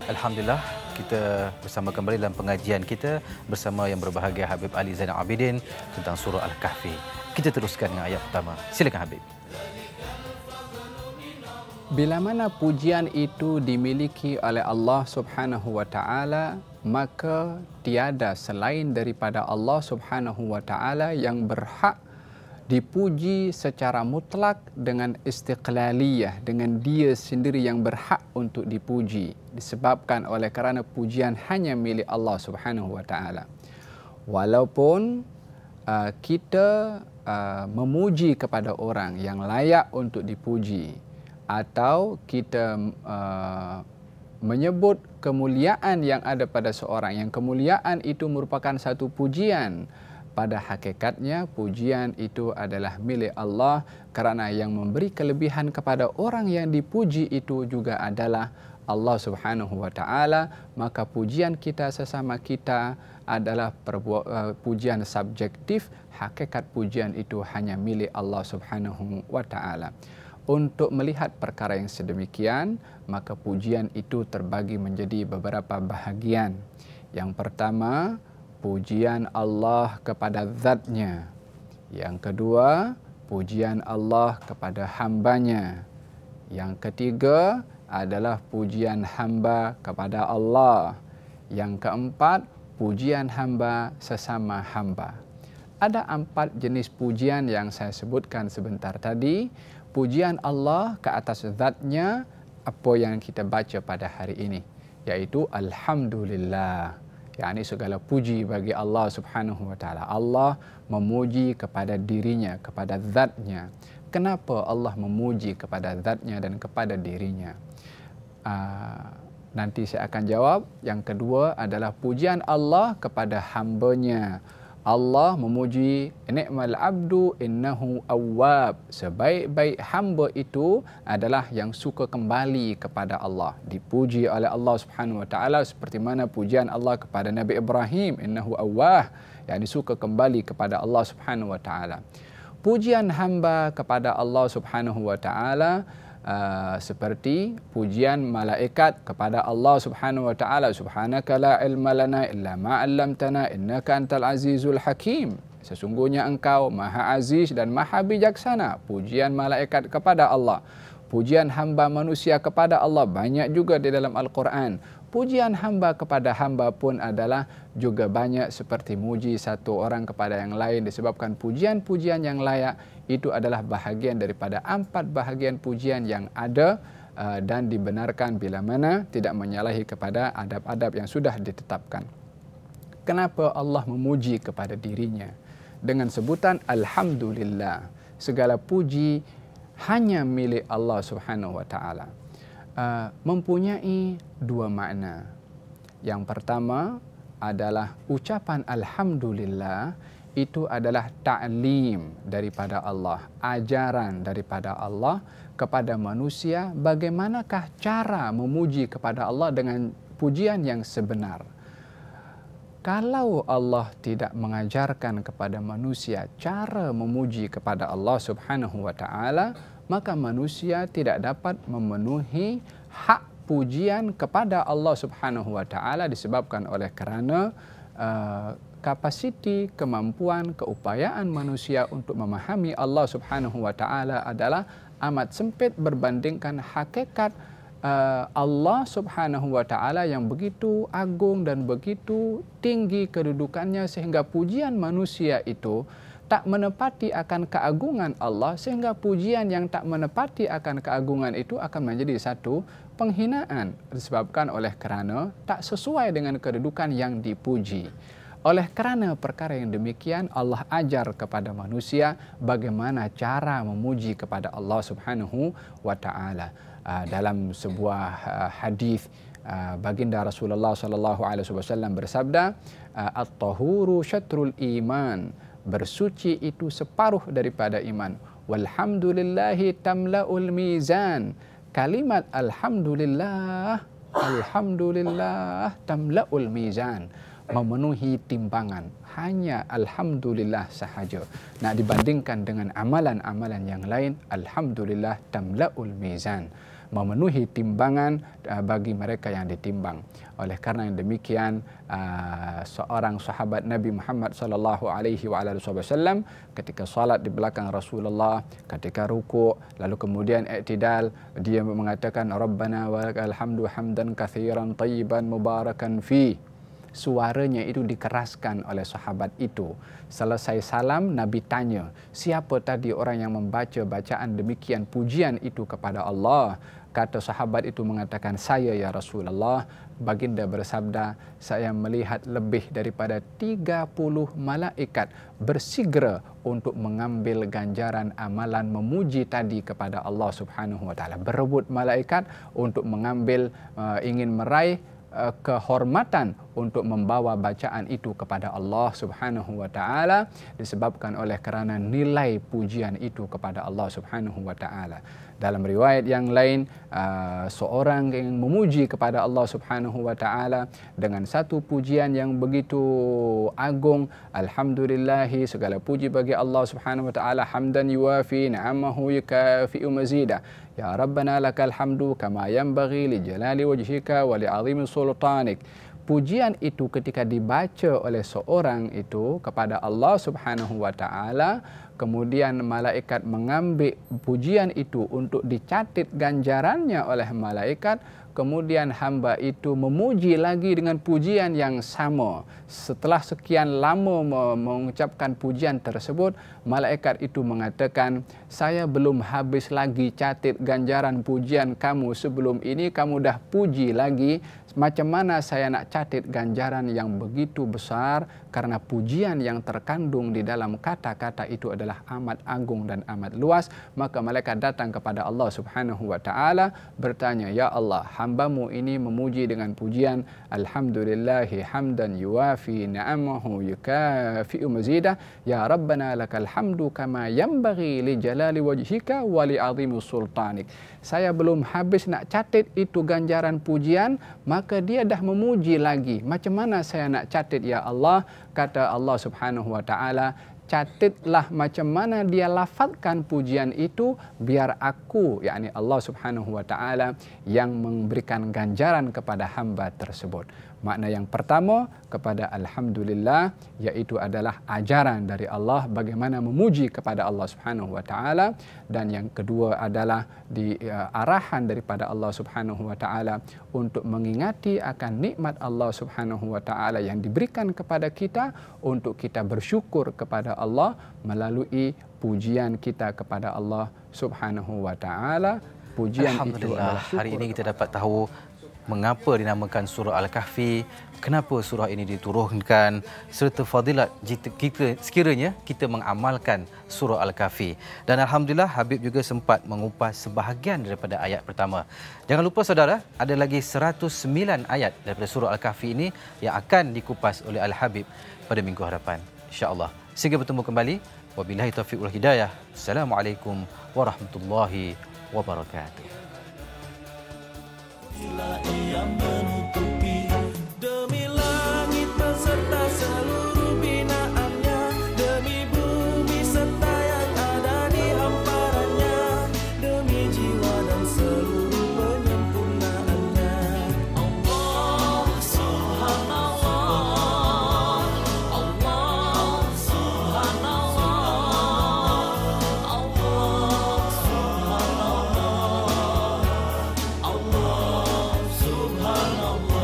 Alhamdulillah, kita bersama kembali dalam pengajian kita bersama yang berbahagia Habib Ali Zainal Abidin tentang surah Al-Kahfi. Kita teruskan dengan ayat pertama. Silakan Habib. Bila mana pujian itu dimiliki oleh Allah Subhanahu wa taala, maka tiada selain daripada Allah Subhanahu wa taala yang berhak dipuji secara mutlak dengan istiqlaliyah, dengan dia sendiri yang berhak untuk dipuji, disebabkan oleh kerana pujian hanya milik Allah Subhanahu wa taala. Walaupun kita memuji kepada orang yang layak untuk dipuji, atau kita menyebut kemuliaan yang ada pada seorang, yang kemuliaan itu merupakan satu pujian, pada hakikatnya pujian itu adalah milik Allah, kerana yang memberi kelebihan kepada orang yang dipuji itu juga adalah Allah Subhanahu wa taala. Maka pujian kita sesama kita adalah pujian subjektif, hakikat pujian itu hanya milik Allah Subhanahu wa taala. Untuk melihat perkara yang sedemikian, maka pujian itu terbagi menjadi beberapa bahagian. Yang pertama, pujian Allah kepada zatnya. Yang kedua, pujian Allah kepada hambanya. Yang ketiga adalah pujian hamba kepada Allah. Yang keempat, pujian hamba sesama hamba. Ada 4 jenis pujian yang saya sebutkan sebentar tadi. Pujian Allah ke atas zatnya, apa yang kita baca pada hari ini, yaitu Alhamdulillah. yakni segala puji bagi Allah Subhanahu wa taala. Allah memuji kepada dirinya, kepada zatnya. Kenapa Allah memuji kepada zatnya dan kepada dirinya? Nanti saya akan jawab. Yang kedua adalah pujian Allah kepada hambanya. Allah memuji, ni'mal abdu innahu awwab. Sebaik-baik hamba itu adalah yang suka kembali kepada Allah. Dipuji oleh Allah Subhanahu wa taala seperti mana pujian Allah kepada Nabi Ibrahim, innahu awwah, yang suka kembali kepada Allah Subhanahu wa taala. Pujian hamba kepada Allah Subhanahu wa taala seperti pujian malaikat kepada Allah Subhanahu wa taala, subhanaka la ilma lana illa ma 'allamtana innaka antal azizul hakim. Sesungguhnya engkau maha aziz dan maha bijaksana. Pujian malaikat kepada Allah. Pujian hamba manusia kepada Allah banyak juga di dalam Al-Quran. Pujian hamba kepada hamba pun adalah juga banyak, seperti muji satu orang kepada yang lain, disebabkan pujian-pujian yang layak itu adalah bahagian daripada 4 bahagian pujian yang ada dan dibenarkan bila mana tidak menyalahi kepada adab-adab yang sudah ditetapkan. Kenapa Allah memuji kepada dirinya dengan sebutan Alhamdulillah? Segala puji hanya milik Allah Subhanahu wa taala. Mempunyai dua makna. Yang pertama adalah ucapan Alhamdulillah itu adalah ta'lim daripada Allah, ajaran daripada Allah kepada manusia bagaimanakah cara memuji kepada Allah dengan pujian yang sebenar. Kalau Allah tidak mengajarkan kepada manusia cara memuji kepada Allah Subhanahu wa taala, maka manusia tidak dapat memenuhi hak pujian kepada Allah Subhanahu wa taala disebabkan oleh kerana kapasiti, kemampuan, keupayaan manusia untuk memahami Allah Subhanahu wa taala adalah amat sempit berbandingkan hakikat Allah Subhanahu wa taala yang begitu agung dan begitu tinggi kedudukannya sehingga pujian manusia itu tak menepati akan keagungan Allah, sehingga pujian yang tak menepati akan keagungan itu akan menjadi satu penghinaan disebabkan oleh kerana tak sesuai dengan kedudukan yang dipuji. Oleh kerana perkara yang demikian, Allah ajar kepada manusia bagaimana cara memuji kepada Allah Subhanahu wa taala. Dalam sebuah hadis baginda Rasulullah sallallahu alaihi wasallam bersabda, at-tahuru syatrul iman, bersuci itu separuh daripada iman. Walhamdulillahi tamla'ul mizan, kalimat alhamdulillah, alhamdulillah tamla'ul mizan, memenuhi timbangan. Hanya alhamdulillah sahaja. Nak dibandingkan dengan amalan-amalan yang lain, alhamdulillah tamla'ul mizan, memenuhi timbangan bagi mereka yang ditimbang. Oleh karena yang demikian, seorang sahabat Nabi Muhammad sallallahu alaihi wasallam ketika salat di belakang Rasulullah, ketika rukuk lalu kemudian i'tidal, dia mengatakan Rabbana walakal hamdu hamdan katsiran tayyiban mubarakan fi. Suaranya itu dikeraskan oleh sahabat itu. Selesai salam, Nabi tanya, siapa tadi orang yang membaca bacaan demikian pujian itu kepada Allah? Kata sahabat itu mengatakan, saya ya Rasulullah. Baginda bersabda, saya melihat lebih daripada 30 malaikat bersegera untuk mengambil ganjaran amalan memuji tadi kepada Allah Subhanahu wa taala. Berebut malaikat untuk mengambil, ingin meraih kehormatan untuk membawa bacaan itu kepada Allah Subhanahu wa taala disebabkan oleh kerana nilai pujian itu kepada Allah Subhanahu wa taala. Dalam riwayat yang lain, seorang yang memuji kepada Allah Subhanahu wa taala dengan satu pujian yang begitu agung, alhamdulillahi, segala puji bagi Allah Subhanahu wa taala, hamdan yuwafi ni'amahu yukafi'u mazidah. Ya Rabbana lakal hamdu kama yanbaghi li jalali wajhika wa li 'azimi sultanik. Pujian itu ketika dibaca oleh seorang itu kepada Allah Subhanahu wa taala, kemudian malaikat mengambil pujian itu untuk dicatat ganjarannya oleh malaikat, kemudian hamba itu memuji lagi dengan pujian yang sama. Setelah sekian lama mengucapkan pujian tersebut, malaikat itu mengatakan, saya belum habis lagi catat ganjaran pujian kamu sebelum ini, kamu dah puji lagi. Macam mana saya nak catat ganjaran yang begitu besar, karena pujian yang terkandung di dalam kata-kata itu adalah amat agung dan amat luas. Maka malaikat datang kepada Allah Subhanahu wa taala bertanya, ya Allah, hambamu ini memuji dengan pujian alhamdulillahi hamdan yuwafi ni'amahu yukafi'u mazidah, ya Rabbana lakal hamdu kama yanbaghi li jalali wajhika wa li 'azimi sultanik. Saya belum habis nak catat itu ganjaran pujian, maka dia dah memuji lagi. Macam mana saya nak catat ya Allah? Kata Allah Subhanahu wa taala, catatlah macam mana dia lafazkan pujian itu, biar aku, yakni Allah Subhanahu wa taala, yang memberikan ganjaran kepada hamba tersebut. Makna yang pertama kepada alhamdulillah, iaitu adalah ajaran dari Allah bagaimana memuji kepada Allah Subhanahu wa taala, dan yang kedua adalah arahan daripada Allah Subhanahu wa taala untuk mengingati akan nikmat Allah Subhanahu wa taala yang diberikan kepada kita, untuk kita bersyukur kepada Allah melalui pujian kita kepada Allah Subhanahu wa taala. Pujian itu adalah syukur. Hari ini kita dapat tahu mengapa dinamakan surah Al-Kahfi, kenapa surah ini diturunkan serta fadilat kita sekiranya kita mengamalkan surah Al-Kahfi. Dan alhamdulillah Habib juga sempat mengupas sebahagian daripada ayat pertama. Jangan lupa saudara, ada lagi 109 ayat daripada surah Al-Kahfi ini yang akan dikupas oleh Al-Habib pada minggu hadapan, insya-Allah. Sehingga bertemu kembali. Wabillahi taufiq wal hidayah. Assalamualaikum warahmatullahi wabarakatuh. Ia menutupi demi langit beserta seluruh binaannya, demi bumi serta yang ada di hamparannya, demi jiwa dan seluruh penyempurnaannya. Allah Subhanallah, Allah Subhanallah, Allah Subhanallah, Allah Subhanallah.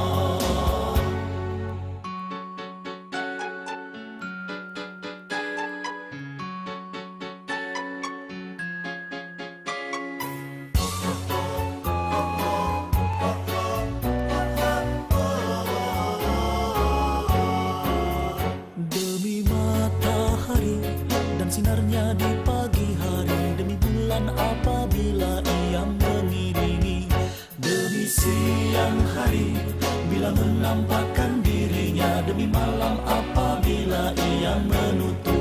Demi matahari dan sinarnya di pagi hari, demi bulan apabila ia mengiringi, demi siang hari bila menampakkan dirinya, demi malam apabila ia menutup